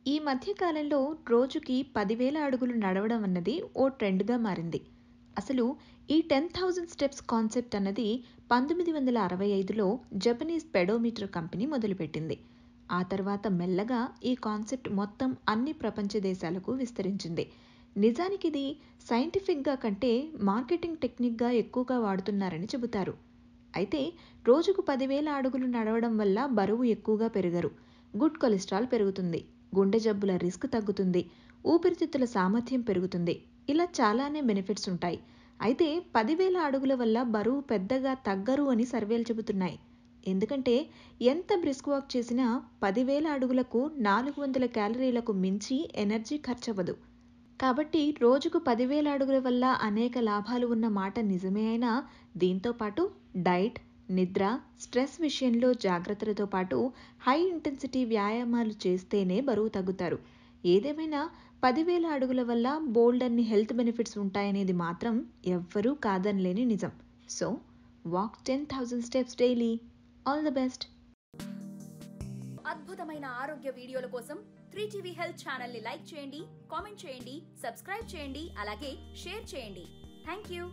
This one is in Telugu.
ఈ మధ్య కాలంలో రోజుకి 10,000 అడుగులు నడవడం అన్నది ఓ ట్రెండ్‌గా మారింది. అసలు ఈ 10,000 స్టెప్స్ కాన్సెప్ట్ అన్నది 1965లో జపనీస్ పెడోమీటర్ కంపెనీ మొదలుపెట్టింది. ఆ తర్వాత మెల్లగా ఈ కాన్సెప్ట్ మొత్తం అన్ని ప్రపంచ దేశాలకు విస్తరించింది. నిజానికిది సైంటిఫిక్‌గా కంటే మార్కెటింగ్ టెక్నిక్‌గా ఎక్కువగా వాడుతున్నారని చెబుతారు. అయితే రోజుకు 10,000 అడుగులు నడవడం వల్ల బరువు ఎక్కువగా పెరగరు. గుడ్ కొలెస్ట్రాల్ పెరుగుతుంది. గుండె జబ్బుల రిస్క్ తగ్గుతుంది. ఊపిరితిత్తుల సామర్థ్యం పెరుగుతుంది. ఇలా చాలానే బెనిఫిట్స్ ఉంటాయి. అయితే 10,000 అడుగుల వల్ల బరువు పెద్దగా తగ్గరు అని సర్వేలు చెబుతున్నాయి. ఎందుకంటే ఎంత బ్రిస్క్ వాక్ చేసినా 10,000 అడుగులకు 400 క్యాలరీలకు మించి ఎనర్జీ ఖర్చవ్వదు. కాబట్టి రోజుకు 10,000 అడుగుల వల్ల అనేక లాభాలు ఉన్న మాట నిజమే అయినా దీంతో పాటు డైట్, నిద్ర, స్ట్రెస్ విషయంలో జాగ్రత్తలతో పాటు హై ఇంటెన్సిటీ వ్యాయామాలు చేస్తేనే బరువు తగ్గుతారు. ఏదేమైనా 10,000 అడుగుల వల్ల బోల్డ్ అన్ని హెల్త్ బెనిఫిట్స్ ఉంటాయనేది మాత్రం ఎవ్వరూ కాదనలేని నిజం. So walk 10,000 steps daily. All the best. అద్భుతమైన ఆరోగ్య వీడియోల కోసం 3టీవీ హెల్త్ ఛానల్ ని లైక్ చేయండి, కామెంట్ చేయండి, సబ్స్క్రైబ్ చేయండి, అలాగే షేర్ చేయండి. థాంక్యూ.